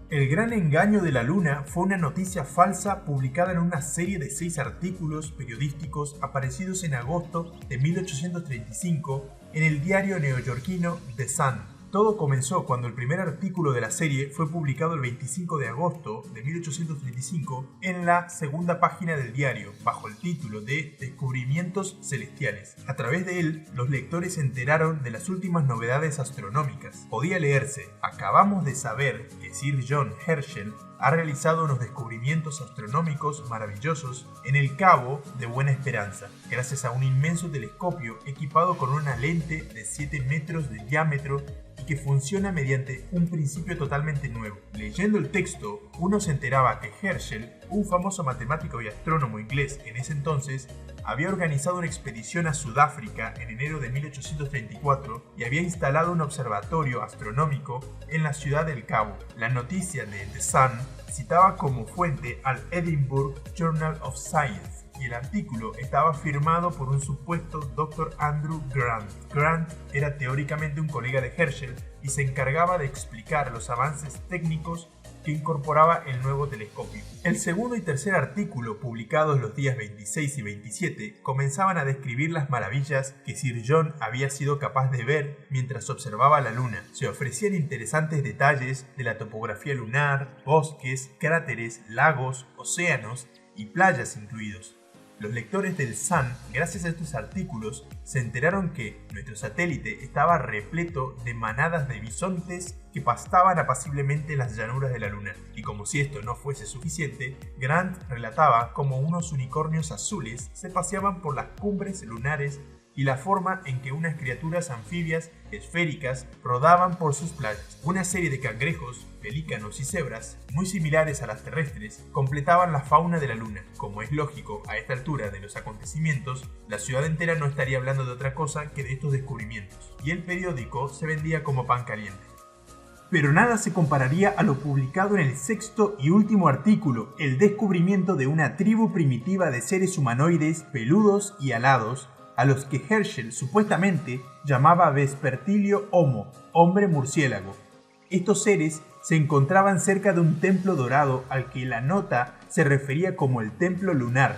El gran engaño de la Luna fue una noticia falsa publicada en una serie de 6 artículos periodísticos aparecidos en agosto de 1835 en el diario neoyorquino The Sun. Todo comenzó cuando el primer artículo de la serie fue publicado el 25 de agosto de 1835 en la segunda página del diario, bajo el título de Descubrimientos Celestiales. A través de él, los lectores se enteraron de las últimas novedades astronómicas. Podía leerse: acabamos de saber que Sir John Herschel ha realizado unos descubrimientos astronómicos maravillosos en el Cabo de Buena Esperanza, gracias a un inmenso telescopio equipado con una lente de 7 metros de diámetro y que funciona mediante un principio totalmente nuevo. Leyendo el texto, uno se enteraba que Herschel, un famoso matemático y astrónomo inglés en ese entonces, había organizado una expedición a Sudáfrica en enero de 1834 y había instalado un observatorio astronómico en la ciudad del Cabo. La noticia de The Sun citaba como fuente al Edinburgh Journal of Science y el artículo estaba firmado por un supuesto Dr. Andrew Grant. Grant era teóricamente un colega de Herschel y se encargaba de explicar los avances técnicos que incorporaba el nuevo telescopio. El segundo y tercer artículo, publicados los días 26 y 27, comenzaban a describir las maravillas que Sir John había sido capaz de ver mientras observaba la Luna. Se ofrecían interesantes detalles de la topografía lunar, bosques, cráteres, lagos, océanos y playas incluidos. Los lectores del Sun, gracias a estos artículos, se enteraron que nuestro satélite estaba repleto de manadas de bisontes que pastaban apaciblemente en las llanuras de la Luna. Y como si esto no fuese suficiente, Grant relataba cómo unos unicornios azules se paseaban por las cumbres lunares y la forma en que unas criaturas anfibias esféricas rodaban por sus playas. Una serie de cangrejos, pelícanos y cebras, muy similares a las terrestres, completaban la fauna de la Luna. Como es lógico, a esta altura de los acontecimientos, la ciudad entera no estaría hablando de otra cosa que de estos descubrimientos, y el periódico se vendía como pan caliente. Pero nada se compararía a lo publicado en el sexto y último artículo, el descubrimiento de una tribu primitiva de seres humanoides peludos y alados, a los que Herschel supuestamente llamaba Vespertilio Homo, hombre murciélago. Estos seres se encontraban cerca de un templo dorado al que la nota se refería como el Templo Lunar.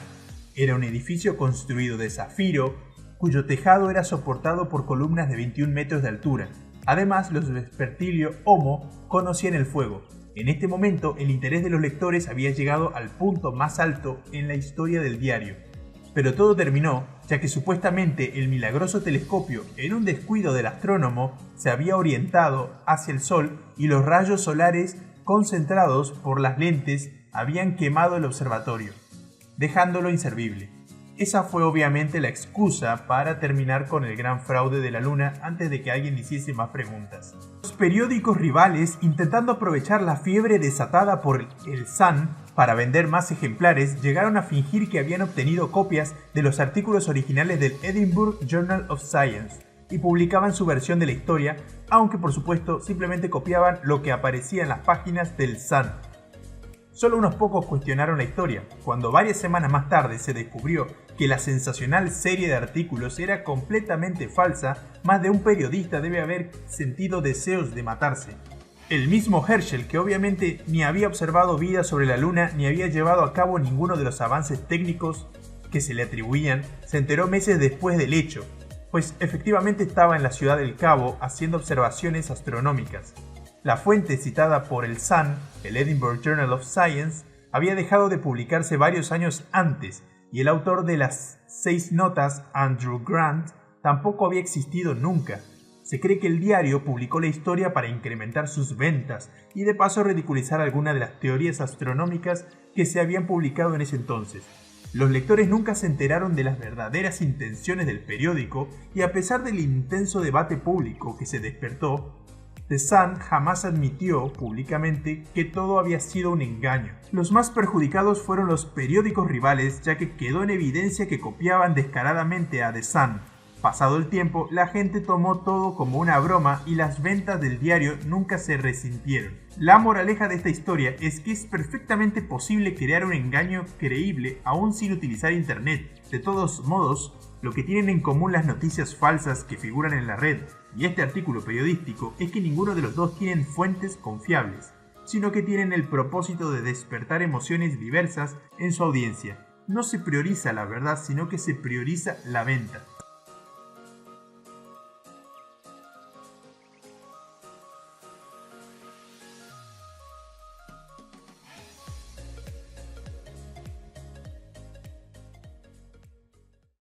Era un edificio construido de zafiro, cuyo tejado era soportado por columnas de 21 metros de altura. Además, los Vespertilio Homo conocían el fuego. En este momento, el interés de los lectores había llegado al punto más alto en la historia del diario. Pero todo terminó, ya que supuestamente el milagroso telescopio, en un descuido del astrónomo, se había orientado hacia el Sol y los rayos solares concentrados por las lentes habían quemado el observatorio, dejándolo inservible. Esa fue obviamente la excusa para terminar con el gran fraude de la Luna antes de que alguien hiciese más preguntas. Los periódicos rivales, intentando aprovechar la fiebre desatada por el Sun para vender más ejemplares, llegaron a fingir que habían obtenido copias de los artículos originales del Edinburgh Journal of Science y publicaban su versión de la historia, aunque por supuesto simplemente copiaban lo que aparecía en las páginas del Sun. Solo unos pocos cuestionaron la historia. Cuando varias semanas más tarde se descubrió que la sensacional serie de artículos era completamente falsa, más de un periodista debe haber sentido deseos de matarse. El mismo Herschel, que obviamente ni había observado vida sobre la Luna ni había llevado a cabo ninguno de los avances técnicos que se le atribuían, se enteró meses después del hecho, pues efectivamente estaba en la ciudad del Cabo haciendo observaciones astronómicas. La fuente citada por el Sun, el Edinburgh Journal of Science, había dejado de publicarse varios años antes y el autor de las 6 notas, Andrew Grant, tampoco había existido nunca. Se cree que el diario publicó la historia para incrementar sus ventas y de paso ridiculizar algunas de las teorías astronómicas que se habían publicado en ese entonces. Los lectores nunca se enteraron de las verdaderas intenciones del periódico y a pesar del intenso debate público que se despertó, The Sun jamás admitió públicamente que todo había sido un engaño. Los más perjudicados fueron los periódicos rivales, ya que quedó en evidencia que copiaban descaradamente a The Sun. Pasado el tiempo, la gente tomó todo como una broma y las ventas del diario nunca se resintieron. La moraleja de esta historia es que es perfectamente posible crear un engaño creíble aún sin utilizar internet. De todos modos, lo que tienen en común las noticias falsas que figuran en la red y este artículo periodístico es que ninguno de los dos tienen fuentes confiables. sino que tienen el propósito de despertar emociones diversas en su audiencia. No se prioriza la verdad, sino que se prioriza la venta.